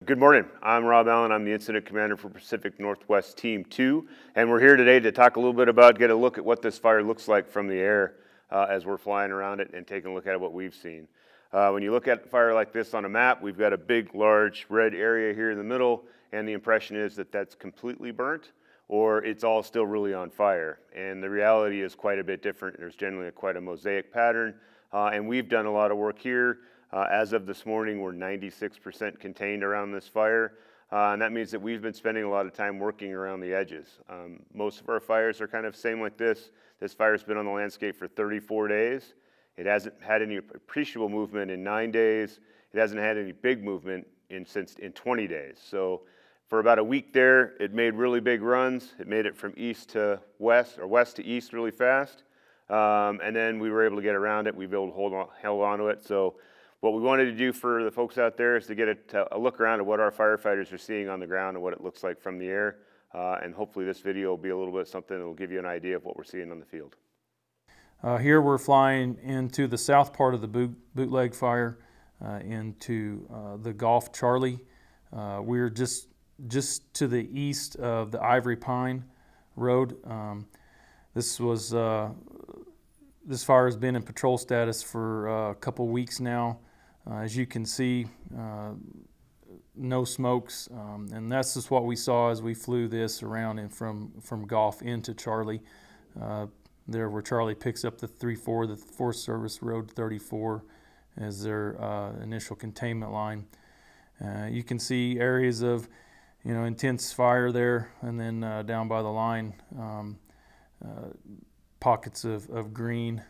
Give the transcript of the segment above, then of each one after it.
Good morning. I'm Rob Allen. I'm the Incident Commander for Pacific Northwest Team 2, and we're here today to talk a little bit about, get a look at what this fire looks like from the air as we're flying around it and taking a look at what we've seen. When you look at a fire like this on a map, we've got a big, large red area here in the middle, and the impression is that that's completely burnt or it's all still really on fire. And the reality is quite a bit different. There's generally quite a mosaic pattern, and we've done a lot of work here. As of this morning, we're 96% contained around this fire, and that means that we've been spending a lot of time working around the edges. Most of our fires are kind of same like this. This fire's been on the landscape for 34 days. It hasn't had any appreciable movement in 9 days. It hasn't had any big movement in 20 days. So for about a week there, it made really big runs. It made it from east to west, or west to east really fast. And then we were able to get around it. We've been able to hold on to it. So what we wanted to do for the folks out there is to get a look around at what our firefighters are seeing on the ground and what it looks like from the air. And hopefully this video will be a little bit something that will give you an idea of what we're seeing on the field. Here we're flying into the south part of the Bootleg fire, into the Gulf Charlie. We're just to the east of the Ivory Pine Road. This fire has been in patrol status for a couple weeks now. As you can see, no smokes, and that's just what we saw as we flew this around and from Gulf into Charlie. There where Charlie picks up the 3-4, the Forest Service Road 34 as their initial containment line. You can see areas of intense fire there, and then down by the line, pockets of green,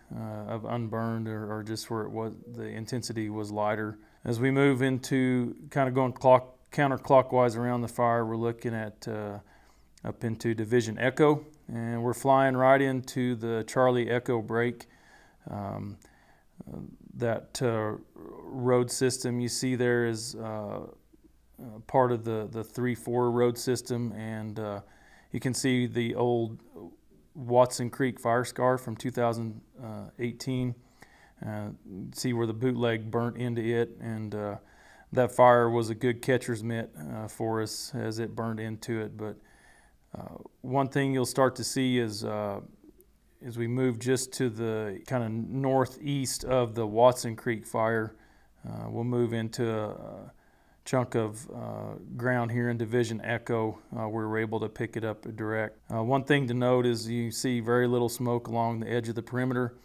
of unburned, or just where it was, the intensity was lighter. As we move into kind of going counterclockwise around the fire, we're looking at up into Division Echo, and we're flying right into the Charlie Echo break. That road system you see there is part of the 3-4 road system, and you can see the old Watson Creek fire scar from 2018. See where the Bootleg burnt into it, and that fire was a good catcher's mitt for us as it burned into it. But one thing you'll start to see is as we move just to the kind of northeast of the Watson Creek fire, we'll move into a chunk of ground here in Division Echo where we're able to pick it up direct. One thing to note is you see very little smoke along the edge of the perimeter.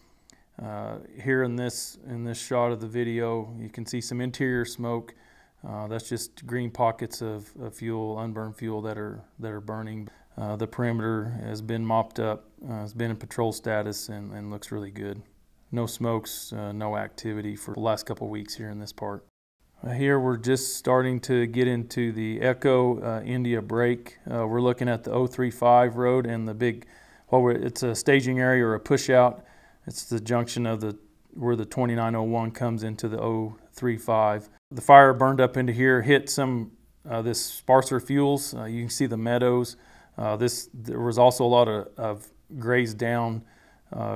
Here in this shot of the video, you can see some interior smoke. That's just green pockets of fuel, unburned fuel that are burning. The perimeter has been mopped up. It's been in patrol status and looks really good. No smokes, no activity for the last couple weeks here in this part. Here we're just starting to get into the Echo India break. We're looking at the 035 road and the big, it's a staging area or a push out. It's the junction of where the 2901 comes into the 035. The fire burned up into here, hit some this sparser fuels. You can see the meadows. There was also a lot of grazed down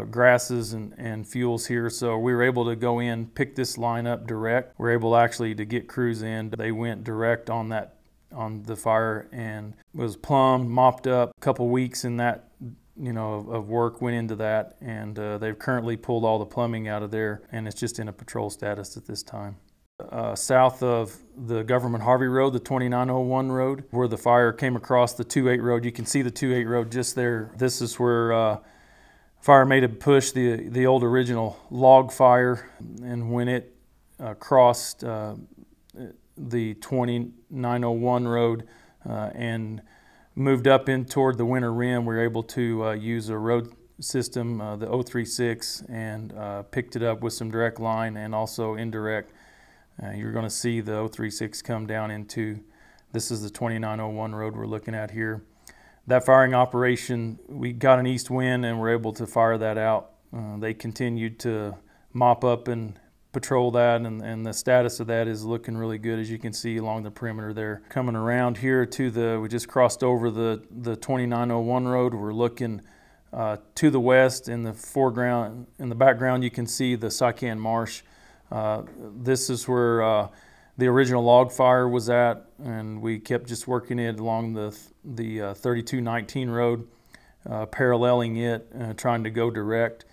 grasses and fuels here, so we were able to go in, pick this line up direct. We were able actually to get crews in. They went direct on the fire and was plumbed, mopped up. A couple weeks in that of work went into that, and they've currently pulled all the plumbing out of there, and it's just in a patrol status at this time. South of the Government Harvey Road, the 2901 road, where the fire came across the 28 road. You can see the 28 road just there. This is where fire made a push, the old original log fire, and when it crossed the 2901 road and moved up in toward the Winter Rim, we were able to use a road system, the 036, and picked it up with some direct line and also indirect. You're going to see the 036 come down into, this is the 2901 road we're looking at here. That firing operation, we got an east wind and were able to fire that out. They continued to mop up and patrol that, and the status of that is looking really good, as you can see along the perimeter there. Coming around here to we just crossed over the 2901 road. We're looking to the west. In the foreground, in the background, you can see the Saikan Marsh. This is where the original log fire was at, and we kept just working it along the 3219 road, paralleling it, trying to go direct,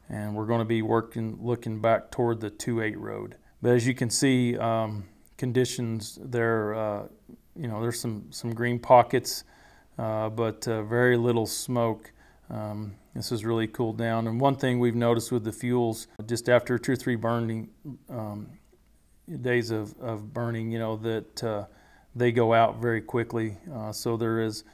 and we're going to be looking back toward the 28 road. But as you can see, conditions there, there's some green pockets, but very little smoke. This has really cooled down. And one thing we've noticed with the fuels, just after 2 or 3 burning days of burning, that they go out very quickly. So there is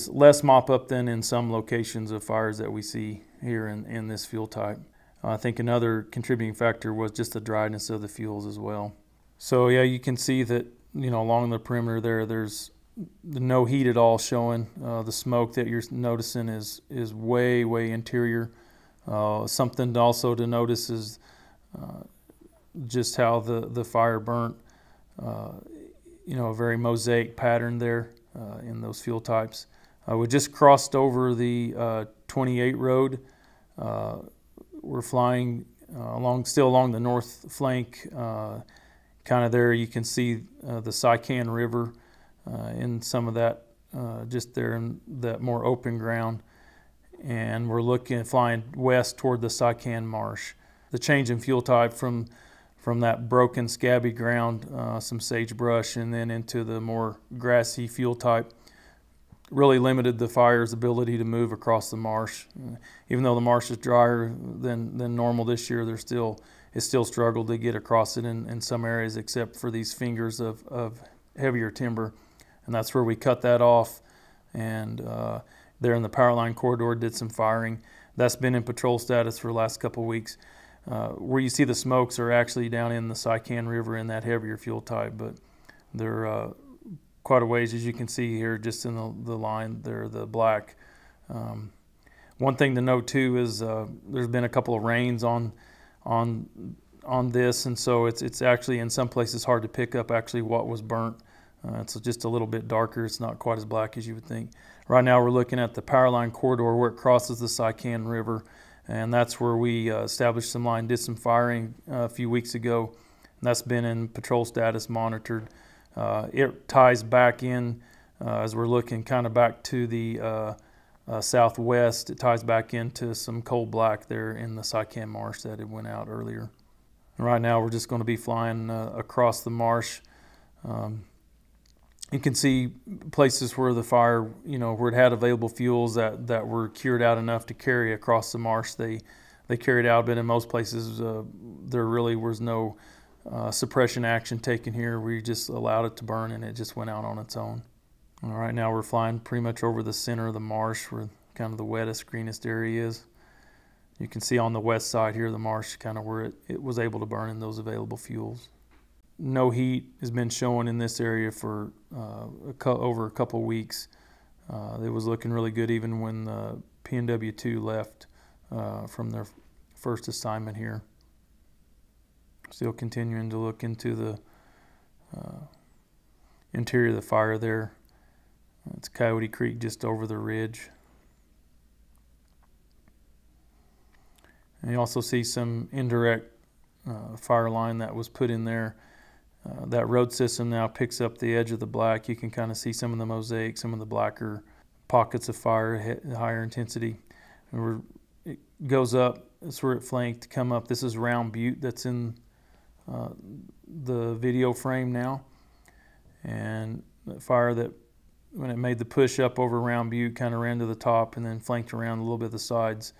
less mop up than in some locations of fires that we see here in this fuel type. I think another contributing factor was just the dryness of the fuels as well. So yeah, you can see that, along the perimeter there's no heat at all showing. The smoke that you're noticing is way interior. Something also to notice is just how the fire burnt. A very mosaic pattern there in those fuel types. We just crossed over the 28 road. We're flying still along the north flank. Kind of there you can see the Saikan River in some of that, just there in that more open ground. And we're flying west toward the Saikan Marsh. The change in fuel type from that broken scabby ground, some sagebrush, and then into the more grassy fuel type really limited the fire's ability to move across the marsh. Even though the marsh is drier than normal this year, it still struggled to get across it in some areas, except for these fingers of heavier timber. And that's where we cut that off, and there in the power line corridor did some firing. That's been in patrol status for the last couple of weeks. Where you see the smokes are actually down in the Saikan River in that heavier fuel type, but they're quite a ways, as you can see here, just in the line there, the black. One thing to note too is there's been a couple of rains on this, and so it's actually in some places hard to pick up actually what was burnt. It's just a little bit darker. It's not quite as black as you would think. Right now we're looking at the power line corridor where it crosses the Saikan River, and that's where we established some line, did some firing a few weeks ago, and that's been in patrol status, monitored. It ties back in as we're looking kind of back to the southwest. It ties back into some coal black there in the Saikan Marsh that it went out earlier. And right now we're just going to be flying across the marsh. You can see places where the fire, where it had available fuels that were cured out enough to carry across the marsh. They carried out, but in most places there really was no suppression action taken here. We just allowed it to burn, and it just went out on its own. All right, now we're flying pretty much over the center of the marsh where kind of the wettest, greenest area is. You can see on the west side here, the marsh, kind of where it was able to burn in those available fuels. No heat has been showing in this area for over a couple weeks. It was looking really good even when PNW 2 left from their first assignment here. Still continuing to look into the interior of the fire there. It's Coyote Creek just over the ridge. And you also see some indirect fire line that was put in there. That road system now picks up the edge of the black. You can kind of see some of the mosaic, some of the blacker pockets of fire, higher intensity. And it goes up, that's where it flanked to come up. This is Round Butte that's in the video frame now. And the fire that, when it made the push up over Round Butte, kind of ran to the top and then flanked around a little bit of the sides.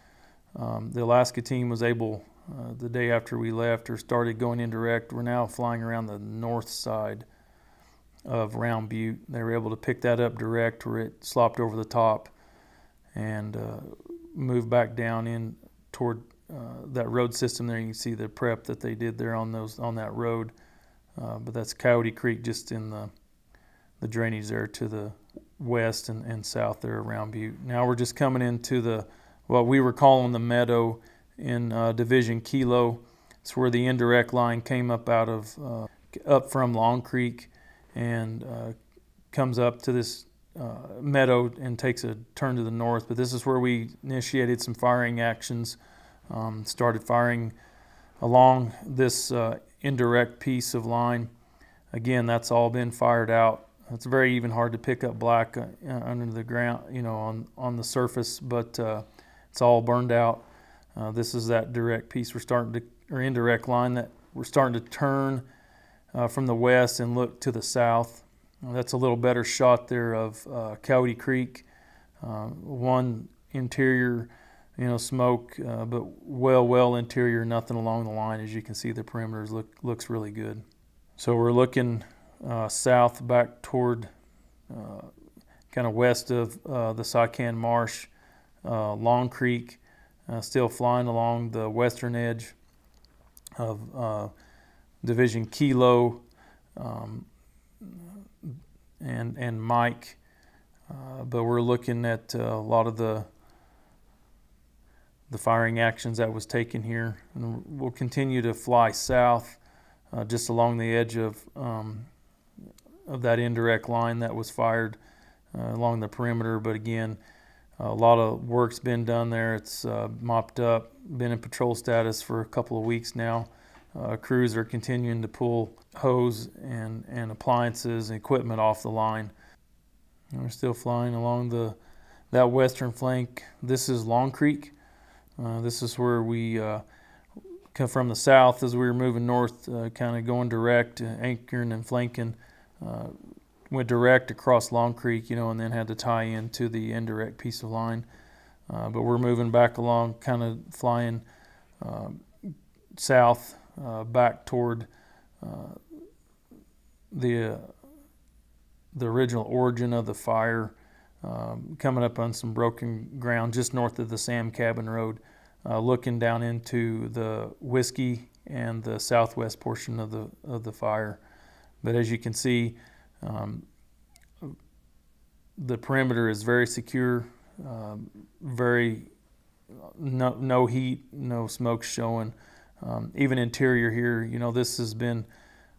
The Alaska team was able, the day after we left or started going indirect, we're now flying around the north side of Round Butte. They were able to pick that up direct where it slopped over the top and move back down in toward that road system there. You can see the prep that they did there on that road. But that's Coyote Creek just in the drainage there to the west and south there around Butte. Now we're just coming into what we were calling the meadow in Division Kilo. It's where the indirect line came up up from Long Creek and comes up to this meadow and takes a turn to the north. But this is where we initiated some firing actions, started firing along this indirect piece of line. Again, that's all been fired out. It's very even hard to pick up black under the ground, you know, on the surface, but it's all burned out. This is that direct piece or indirect line that we're starting to turn from the west and look to the south. That's a little better shot there of Coyote Creek. One interior, you know, smoke, but well interior, nothing along the line. As you can see, the perimeters looks really good. So we're looking south back toward kind of west of the Sican Marsh, Long Creek, still flying along the western edge of Division Kilo and Mike, but we're looking at a lot of the firing actions that was taken here, and we'll continue to fly south just along the edge of that indirect line that was fired along the perimeter. But again, a lot of work's been done there. It's mopped up, been in patrol status for a couple of weeks now. Crews are continuing to pull hose and appliances and equipment off the line. And we're still flying along that western flank. This is Long Creek. This is where we come from the south as we were moving north, kind of going direct, anchoring and flanking. Went direct across Long Creek, you know, and then had to tie into the indirect piece of line. But we're moving back along, kind of flying south, back toward the original origin of the fire, coming up on some broken ground just north of the Sam Cabin Road, looking down into the Whiskey and the southwest portion of the fire. But as you can see, the perimeter is very secure, no heat, no smoke showing. Even interior here, you know,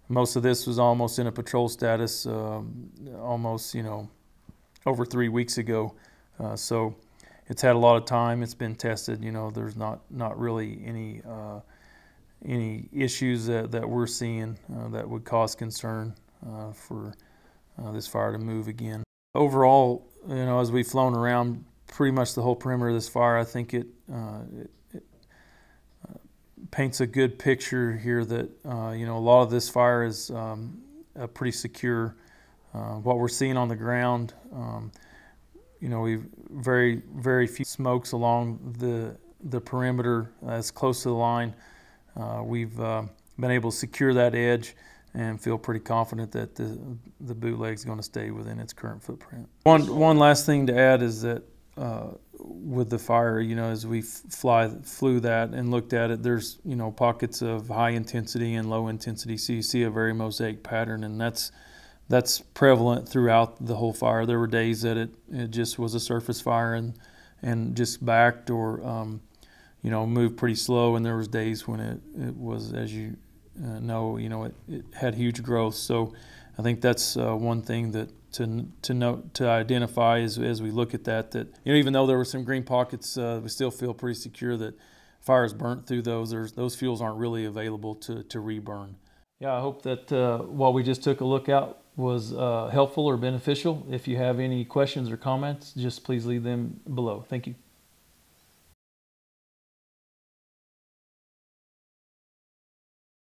most of this was almost in a patrol status, almost, you know, over 3 weeks ago. So it's had a lot of time. It's been tested. You know, there's not really any issues that we're seeing that would cause concern for this fire to move again. Overall, you know, as we've flown around pretty much the whole perimeter of this fire, I think it paints a good picture here that you know, a lot of this fire is pretty secure. What we're seeing on the ground, you know, we've very few smokes along the perimeter as close to the line. We've been able to secure that edge and feel pretty confident that the bootleg is going to stay within its current footprint. One last thing to add is that with the fire, you know, as we flew that and looked at it, there's, you know, pockets of high intensity and low intensity. So you see a very mosaic pattern, and that's prevalent throughout the whole fire. There were days that it just was a surface fire and just backed or you know, moved pretty slow, and there was days when it was, as you know, it had huge growth. So I think that's one thing that to identify as we look at that, you know, even though there were some green pockets, we still feel pretty secure that fires burnt through those fuels aren't really available to reburn. Yeah, I hope that what we just took a look at was helpful or beneficial. If you have any questions or comments, just please leave them below. Thank you.